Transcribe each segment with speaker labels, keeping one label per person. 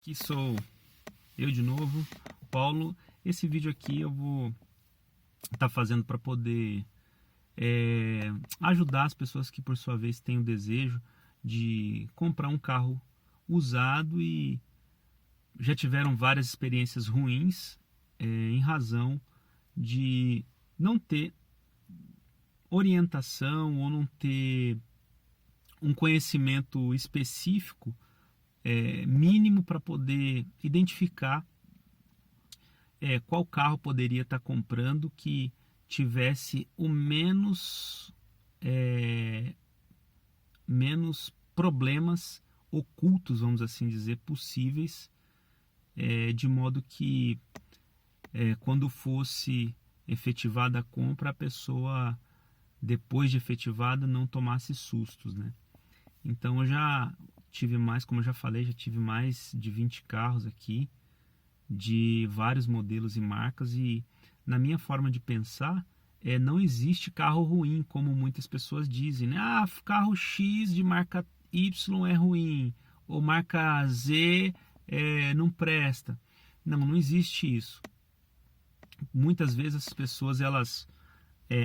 Speaker 1: Aqui sou eu de novo, Paulo. Esse vídeo aqui eu vou estar fazendo para poder ajudar as pessoas que por sua vez têm o desejo de comprar um carro usado e já tiveram várias experiências ruins em razão de não ter orientação ou não ter um conhecimento específico mínimo para poder identificar qual carro poderia estar comprando que tivesse o menos problemas ocultos, vamos assim dizer, possíveis, de modo que quando fosse efetivada a compra, a pessoa, depois de efetivada, não tomasse sustos, né? Então eu já tive mais, como eu já falei, já tive mais de 20 carros aqui, de vários modelos e marcas, e na minha forma de pensar, não existe carro ruim, como muitas pessoas dizem, né? Ah, carro X de marca Y é ruim, ou marca Z não presta. Não existe isso. Muitas vezes as pessoas elas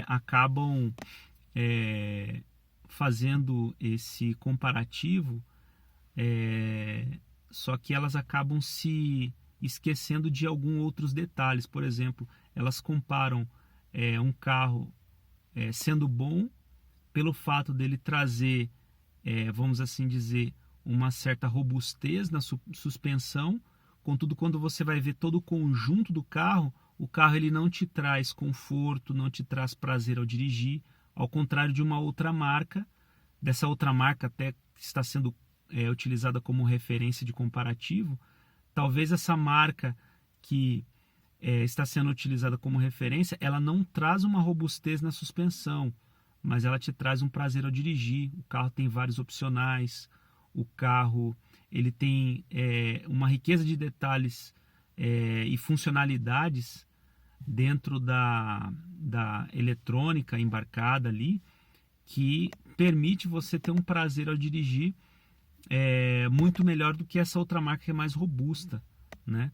Speaker 1: acabam fazendo esse comparativo, só que elas acabam se esquecendo de alguns outros detalhes. Por exemplo, elas comparam um carro sendo bom pelo fato dele trazer, vamos assim dizer, uma certa robustez na suspensão. Contudo, quando você vai ver todo o conjunto do carro, o carro ele não te traz conforto, não te traz prazer ao dirigir, ao contrário de uma outra marca, dessa outra marca até que está sendo utilizada como referência de comparativo. Talvez essa marca que está sendo utilizada como referência, ela não traz uma robustez na suspensão, mas ela te traz um prazer ao dirigir. O carro tem vários opcionais, o carro ele tem uma riqueza de detalhes e funcionalidades dentro da eletrônica embarcada ali, que permite você ter um prazer ao dirigir muito melhor do que essa outra marca que é mais robusta, né?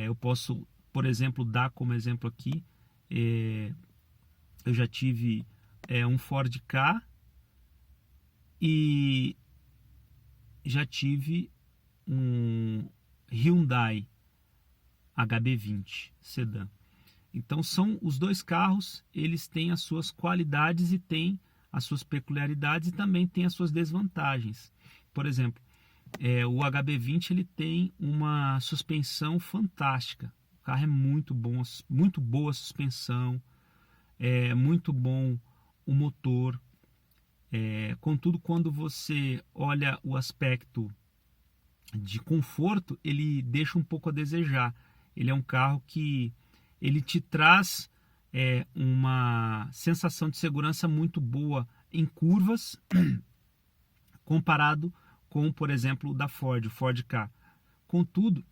Speaker 1: Eu posso, por exemplo, dar como exemplo aqui, eu já tive um Ford Ka e já tive um Hyundai HB20 sedã. Então são os dois carros, eles têm as suas qualidades e têm as suas peculiaridades e também têm as suas desvantagens. Por exemplo, o HB20 ele tem uma suspensão fantástica. O carro é muito bom, muito boa a suspensão, muito bom o motor. Contudo, quando você olha o aspecto de conforto, ele deixa um pouco a desejar. Ele é um carro que ele te traz uma sensação de segurança muito boa em curvas, comparado com, por exemplo, o da Ford, o Ford Ka. Contudo,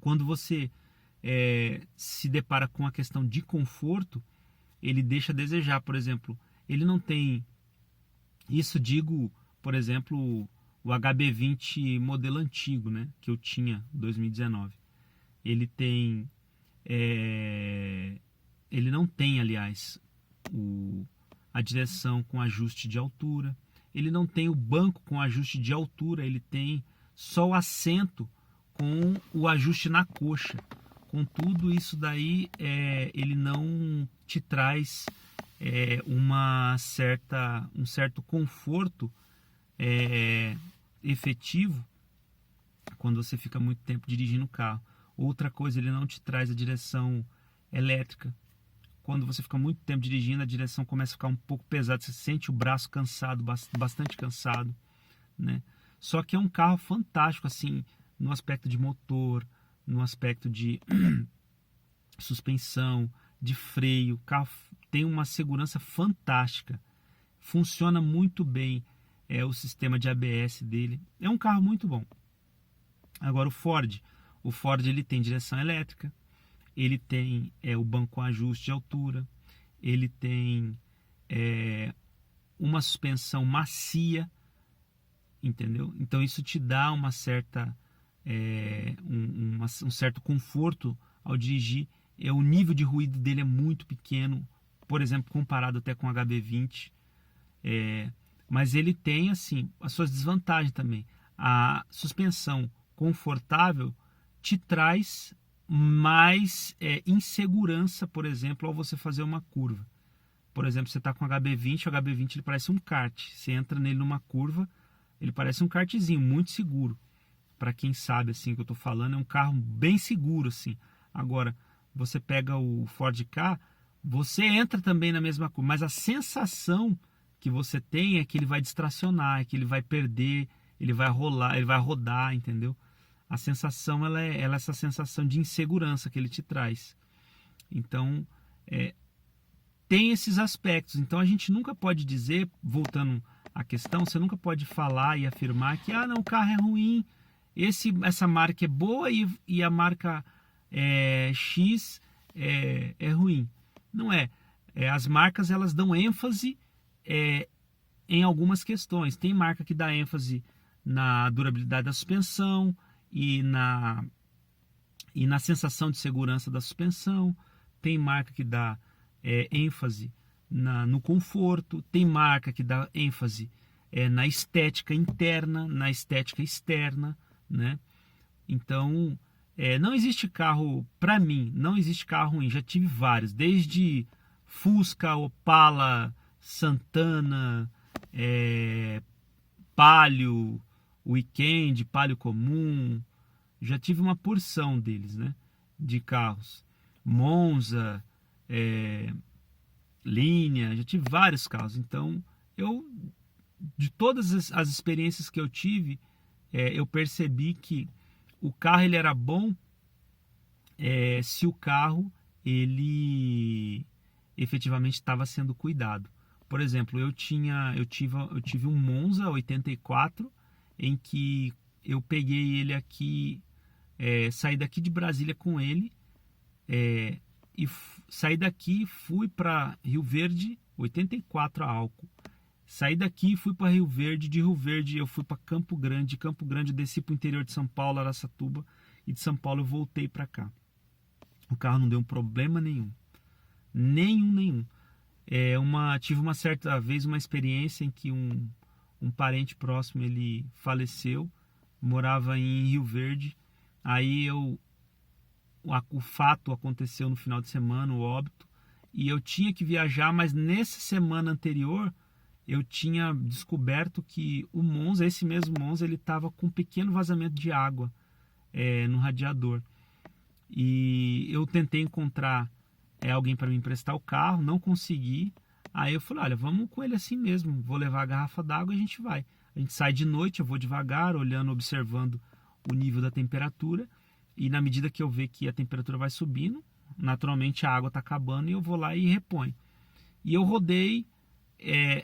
Speaker 1: quando você se depara com a questão de conforto, ele deixa a desejar. Por exemplo, ele não tem, isso digo, por exemplo, o HB20 modelo antigo, né, que eu tinha em 2019. Ele tem, ele não tem, aliás, a direção com ajuste de altura. Ele não tem o banco com ajuste de altura, ele tem só o assento com o ajuste na coxa. Contudo, isso daí ele não te traz um certo conforto efetivo quando você fica muito tempo dirigindo o carro. Outra coisa, ele não te traz a direção elétrica. Quando você fica muito tempo dirigindo, a direção começa a ficar um pouco pesada, você sente o braço cansado, bastante cansado, né? Só que é um carro fantástico, assim, no aspecto de motor, no aspecto de suspensão, de freio. O carro tem uma segurança fantástica, funciona muito bem o sistema de ABS dele. É um carro muito bom. Agora o Ford ele tem direção elétrica, ele tem o banco com ajuste de altura, ele tem uma suspensão macia, entendeu? Então isso te dá uma certa, um certo conforto ao dirigir. O nível de ruído dele é muito pequeno, por exemplo, comparado até com o HB20. Mas ele tem assim as suas desvantagens também. A suspensão confortável te traz mais insegurança, por exemplo, ao você fazer uma curva. Por exemplo, você está com o HB20, o HB20 ele parece um kart. Você entra nele numa curva, ele parece um kartzinho, muito seguro. Para quem sabe assim o que eu estou falando, é um carro bem seguro assim. Agora, você pega o Ford Ka, você entra também na mesma curva, mas a sensação que você tem é que ele vai distracionar, é que ele vai perder, ele vai rolar, ele vai rodar, entendeu? A sensação, ela é essa sensação de insegurança que ele te traz. Então, tem esses aspectos. Então, a gente nunca pode dizer, voltando à questão, você nunca pode falar e afirmar que, não, o carro é ruim, essa marca é boa e a marca X é ruim. Não é. As marcas, elas dão ênfase em algumas questões. Tem marca que dá ênfase na durabilidade da suspensão e na sensação de segurança da suspensão. Tem marca que dá ênfase no conforto. Tem marca que dá ênfase na estética interna, na estética externa, né? Então, não existe carro, para mim, não existe carro ruim. Já tive vários, desde Fusca, Opala, Santana, Palio, Weekend, Palio comum. Já tive uma porção deles, né? De carros. Monza, Linea, já tive vários carros. Então, de todas as experiências que eu tive, eu percebi que o carro ele era bom se o carro ele efetivamente estava sendo cuidado. Por exemplo, eu tive um Monza 84 em que eu peguei ele aqui, saí daqui de Brasília com ele, e saí daqui e fui para Rio Verde, 84 a álcool. Saí daqui e fui para Rio Verde, de Rio Verde eu fui para Campo Grande, de Campo Grande eu desci para o interior de São Paulo, Araçatuba, e de São Paulo eu voltei para cá. O carro não deu um problema nenhum. Nenhum. Tive uma certa vez uma experiência em que um parente próximo ele faleceu, morava em Rio Verde. Aí o fato aconteceu no final de semana, o óbito, e eu tinha que viajar, mas nessa semana anterior eu tinha descoberto que o Monza, esse mesmo Monza, ele estava com um pequeno vazamento de água no radiador. E eu tentei encontrar alguém para me emprestar o carro, não consegui. Aí eu falei, olha, vamos com ele assim mesmo, vou levar a garrafa d'água e a gente vai. A gente sai de noite, eu vou devagar, olhando, observando o nível da temperatura, e na medida que eu ver que a temperatura vai subindo, naturalmente a água está acabando e eu vou lá e reponho. E eu rodei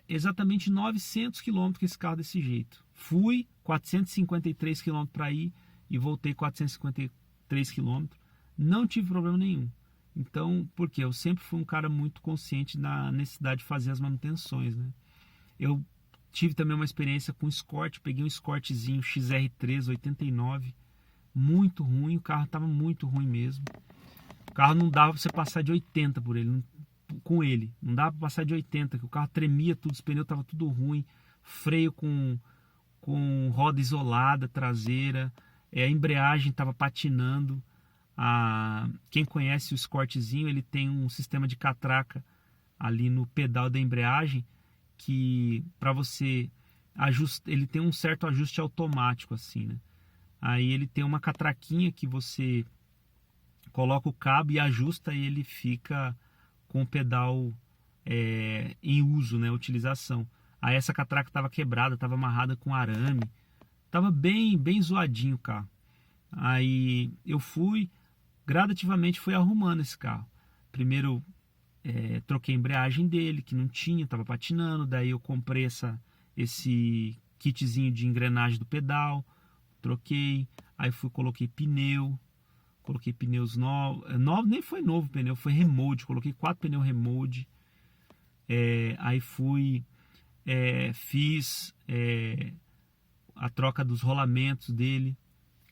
Speaker 1: exatamente 900 km com esse carro desse jeito. Fui 453 km para ir e voltei 453 km. Não tive problema nenhum. Então, porque eu sempre fui um cara muito consciente da necessidade de fazer as manutenções, né? Eu tive também uma experiência com Escort, peguei um Escortzinho XR3 89, muito ruim, o carro estava muito ruim mesmo. O carro não dava para você passar de 80 por ele, com ele, não dava para passar de 80, que o carro tremia tudo, os pneus estavam tudo ruim, freio com roda isolada traseira, a embreagem estava patinando. Quem conhece o Escortzinho, ele tem um sistema de catraca ali no pedal da embreagem que para você ajustar, ele tem um certo ajuste automático assim, né? Aí ele tem uma catraquinha que você coloca o cabo e ajusta e ele fica com o pedal em uso, né, utilização. Aí essa catraca estava quebrada, estava amarrada com arame, estava bem zoadinho o carro. Aí eu gradativamente fui arrumando esse carro. Primeiro troquei a embreagem dele, que não tinha, estava patinando. Daí eu comprei esse kitzinho de engrenagem do pedal, troquei. Aí coloquei pneus novos. Nem foi novo o pneu, foi remold. Coloquei 4 pneus remold. Aí fiz a troca dos rolamentos dele,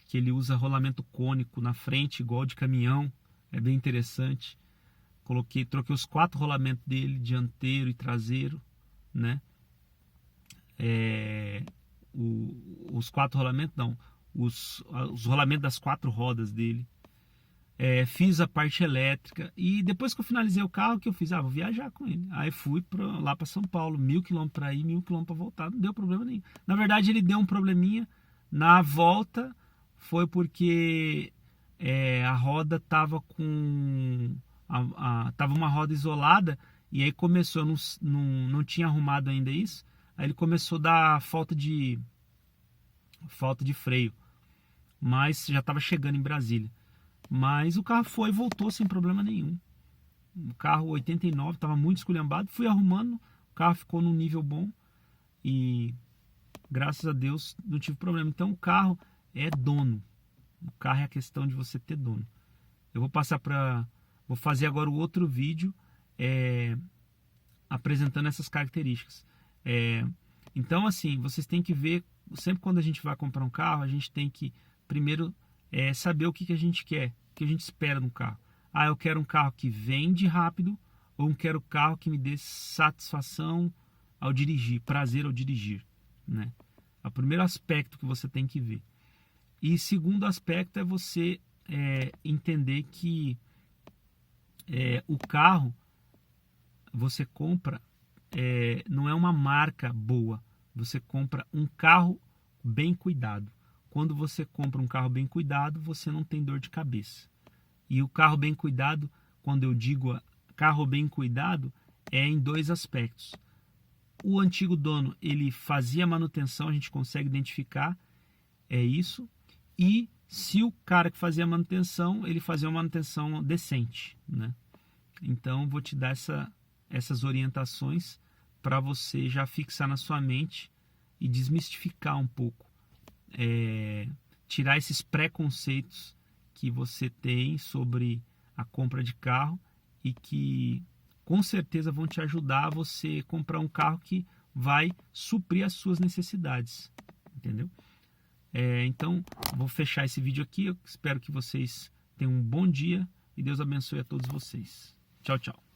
Speaker 1: que ele usa rolamento cônico na frente, igual de caminhão, é bem interessante. Troquei os 4 rolamentos dele, dianteiro e traseiro, né? Os 4 rolamentos, não, os rolamentos das 4 rodas dele. Fiz a parte elétrica e depois que eu finalizei o carro, que eu fiz? Vou viajar com ele. Aí fui lá para São Paulo, 1.000 km para ir, 1.000 km para voltar, não deu problema nenhum. Na verdade, ele deu um probleminha na volta, foi porque a roda tava com tava uma roda isolada e aí começou, não tinha arrumado ainda isso, aí ele começou a dar falta de freio, mas já estava chegando em Brasília. Mas o carro voltou sem problema nenhum. O carro 89 estava muito esculhambado, fui arrumando, o carro ficou num nível bom e graças a Deus não tive problema. Então o carro é dono. O carro é a questão de você ter dono. Eu vou fazer agora o outro vídeo apresentando essas características. Então assim, vocês têm que ver, sempre quando a gente vai comprar um carro, a gente tem que primeiro saber o que a gente quer, o que a gente espera no carro. Eu quero um carro que vende rápido, ou eu quero um carro que me dê satisfação ao dirigir, prazer ao dirigir, né? É o primeiro aspecto que você tem que ver. E segundo aspecto é você entender que o carro você compra não é uma marca boa, você compra um carro bem cuidado. Quando você compra um carro bem cuidado, você não tem dor de cabeça. E o carro bem cuidado, quando eu digo carro bem cuidado, é em 2 aspectos. O antigo dono, ele fazia manutenção, a gente consegue identificar, isso. E se o cara que fazia manutenção, ele fazia uma manutenção decente, né? Então, vou te dar essas orientações para você já fixar na sua mente e desmistificar um pouco. Tirar esses preconceitos que você tem sobre a compra de carro e que com certeza vão te ajudar a você comprar um carro que vai suprir as suas necessidades, entendeu? Então, vou fechar esse vídeo aqui. Eu espero que vocês tenham um bom dia e Deus abençoe a todos vocês. Tchau, tchau.